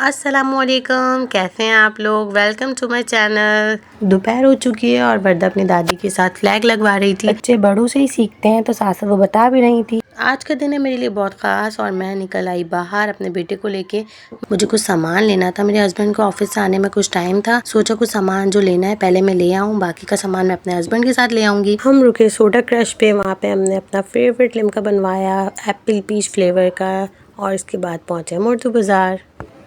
अस्सलामुअलैकुम, कैसे हैं आप लोग। Welcome to my channel. दोपहर हो चुकी है और वर्दा अपनी दादी के साथ फ्लैग लगवा रही थी। बच्चे बड़ों से ही सीखते हैं तो साथ वो बता भी रही थी। आज का दिन है मेरे लिए बहुत ख़ास और मैं निकल आई बाहर अपने बेटे को लेके। मुझे कुछ सामान लेना था। मेरे हस्बैंड को ऑफिस से आने में कुछ टाइम था। सोचा कुछ सामान जो लेना है पहले मैं ले आऊँ, बाकी का सामान मैं अपने हस्बैंड के साथ ले आऊँगी। हम रुके सोडा क्रश पे, वहाँ पे हमने अपना फेवरेट लिम्का बनवाया एप्पल पीच फ्लेवर का, और इसके बाद पहुँचे मोटू बाज़ार।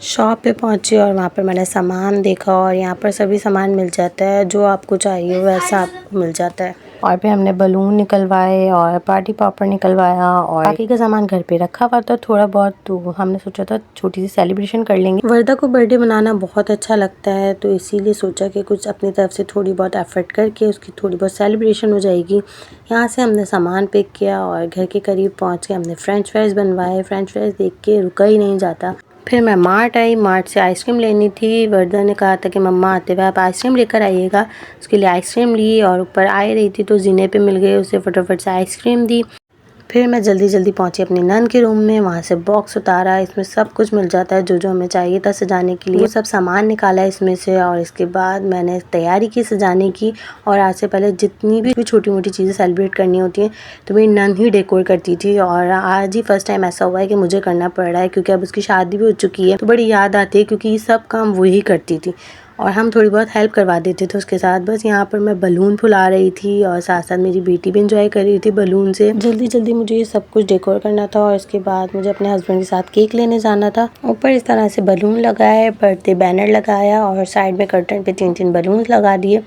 शॉप पे पहुंची और वहाँ पर मैंने सामान देखा और यहाँ पर सभी सामान मिल जाता है, जो आपको चाहिए वैसा आपको मिल जाता है। और फिर हमने बलून निकलवाए और पार्टी पॉपर निकलवाया और बाकी का सामान घर पे रखा हुआ था थोड़ा बहुत, तो हमने सोचा था छोटी सी सेलिब्रेशन कर लेंगे। वर्दा को बर्थडे मनाना बहुत अच्छा लगता है, तो इसीलिए सोचा कि कुछ अपनी तरफ से थोड़ी बहुत एफर्ट करके उसकी थोड़ी बहुत सेलिब्रेशन हो जाएगी। यहाँ से हमने सामान पिक किया और घर के करीब पहुँच के हमने फ्रेंच फ्राइज़ बनवाए। फ्रेंच फ्राइज़ देख के रुका ही नहीं जाता। फिर मैं मार्ट आई। मार्ट से आइसक्रीम लेनी थी। वर्दा ने कहा था कि मम्मा आते हुए आप आइसक्रीम लेकर आइएगा। उसके लिए आइसक्रीम ली और ऊपर आ रही थी तो जीने पे मिल गए, उसे फटाफट से आइसक्रीम दी। फिर मैं जल्दी जल्दी पहुंची अपनी नन के रूम में। वहाँ से बॉक्स उतारा, इसमें सब कुछ मिल जाता है जो जो हमें चाहिए था सजाने के लिए। वो सब सामान निकाला इसमें से और इसके बाद मैंने तैयारी की सजाने की। और आज से पहले जितनी भी छोटी मोटी चीज़ें सेलिब्रेट करनी होती हैं तो मेरी नन ही डेकोर करती थी, और आज ही फर्स्ट टाइम ऐसा हुआ है कि मुझे करना पड़ रहा है, क्योंकि अब उसकी शादी भी हो चुकी है तो बड़ी याद आती है, क्योंकि ये सब काम वही करती थी और हम थोड़ी बहुत हेल्प करवा देते थे उसके साथ। बस यहाँ पर मैं बलून फुला रही थी और साथ साथ मेरी बेटी भी इंजॉय कर रही थी बलून से। जल्दी जल्दी मुझे ये सब कुछ डेकोर करना था और इसके बाद मुझे अपने हस्बैंड के साथ केक लेने जाना था। ऊपर इस तरह से बलून लगाए, बर्थडे बैनर लगाया और साइड में कर्टन पे 3-3 बलून लगा दिए।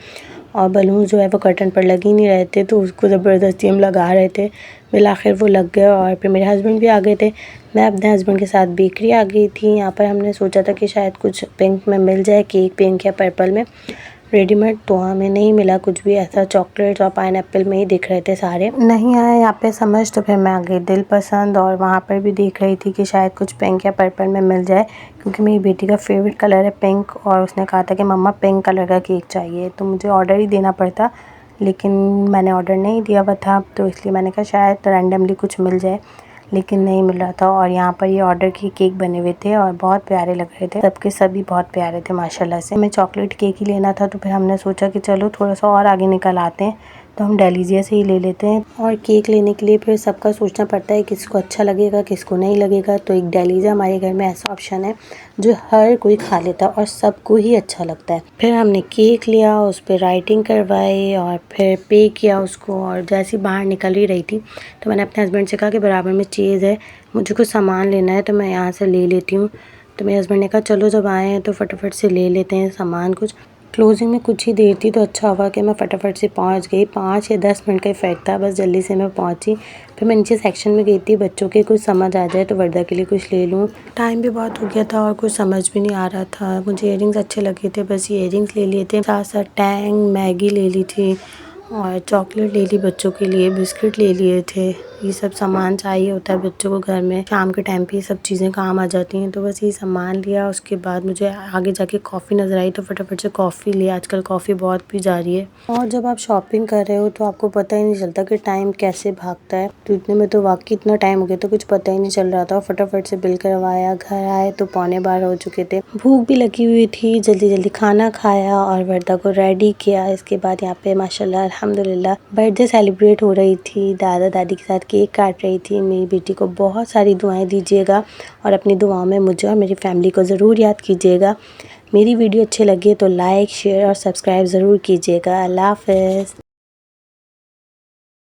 और बलून जो है वो कर्टन पर लग ही नहीं रहे थे, तो उसको ज़बरदस्ती हम लगा रहे थे। फिर आखिर वो लग गए और फिर मेरे हस्बैंड भी आ गए थे। मैं अपने हस्बैंड के साथ बेकरी आ गई थी। यहाँ पर हमने सोचा था कि शायद कुछ पिंक में मिल जाए, केक पिंक या पर्पल में रेडीमेड, तो हमें नहीं मिला कुछ भी ऐसा। चॉकलेट और पाइनएप्पल में ही दिख रहे थे सारे, नहीं आए यहाँ पे समझ। तो फिर मैं आ गई दिल पसंद और वहाँ पर भी देख रही थी कि शायद कुछ पिंक या पर्पल में मिल जाए, क्योंकि मेरी बेटी का फेवरेट कलर है पिंक और उसने कहा था कि मम्मा पिंक कलर का केक चाहिए, तो मुझे ऑर्डर ही देना पड़ता, लेकिन मैंने ऑर्डर नहीं दिया हुआ था, तो इसलिए मैंने कहा शायद रैंडमली कुछ मिल जाए, लेकिन नहीं मिल रहा था। और यहाँ पर ये ऑर्डर के केक बने हुए थे और बहुत प्यारे लग रहे थे, सबके सभी बहुत प्यारे थे माशाल्लाह से। हमें चॉकलेट केक ही लेना था, तो फिर हमने सोचा कि चलो थोड़ा सा और आगे निकल आते हैं, तो हम डेलीजिया से ही ले लेते हैं। और केक लेने के लिए फिर सबका सोचना पड़ता है किसको अच्छा लगेगा किसको नहीं लगेगा, तो एक डेलीजिया हमारे घर में ऐसा ऑप्शन है जो हर कोई खा लेता है और सबको ही अच्छा लगता है। फिर हमने केक लिया, उस पर राइटिंग करवाई और फिर पे किया उसको, और जैसी बाहर निकल ही रही थी तो मैंने अपने हस्बैंड से कहा कि बराबर में चीज़ है, मुझे कुछ सामान लेना है तो मैं यहाँ से ले लेती हूँ। तो मेरे हस्बैंड ने कहा चलो जब आए हैं तो फटाफट से ले लेते हैं सामान कुछ। क्लोजिंग में कुछ ही देर थी तो अच्छा हुआ कि मैं फटाफट से पहुंच गई। 5 या 10 मिनट का इफेक्ट था, बस जल्दी से मैं पहुंची। फिर मैं नीचे सेक्शन में गई थी, बच्चों के कुछ समझ आ जाए तो वर्दा के लिए कुछ ले लूँ। टाइम भी बहुत हो गया था और कुछ समझ भी नहीं आ रहा था। मुझे इयररिंग्स अच्छे लगे थे, बस ये इयररिंग्स ले लिए थे, साथ साथ टैंग मैगी ले ली थी और चॉकलेट ले ली बच्चों के लिए, बिस्किट ले लिए थे। ये सब सामान चाहिए होता है बच्चों को घर में, शाम के टाइम पे ये सब चीज़ें काम आ जाती हैं, तो बस ये सामान लिया। उसके बाद मुझे आगे जाके कॉफ़ी नज़र आई तो फटाफट से कॉफ़ी लिया। आजकल कॉफ़ी बहुत पी जा रही है और जब आप शॉपिंग कर रहे हो तो आपको पता ही नहीं चलता कि टाइम कैसे भागता है, तो इतने में तो वाकई इतना टाइम हो गया तो कुछ पता ही नहीं चल रहा था। फटाफट से बिल करवाया, घर आए तो 11:15 हो चुके थे। भूख भी लगी हुई थी, जल्दी जल्दी खाना खाया और वर्दा को रेडी किया। इसके बाद यहाँ पे माशाल्लाह अल्हम्दुलिल्लाह बर्थडे सेलिब्रेट हो रही थी, दादा दादी के साथ केक काट रही थी। मेरी बेटी को बहुत सारी दुआएं दीजिएगा और अपनी दुआओं में मुझे और मेरी फैमिली को ज़रूर याद कीजिएगा। मेरी वीडियो अच्छी लगी तो लाइक शेयर और सब्सक्राइब ज़रूर कीजिएगा। अल्लाह हाफ़िज़।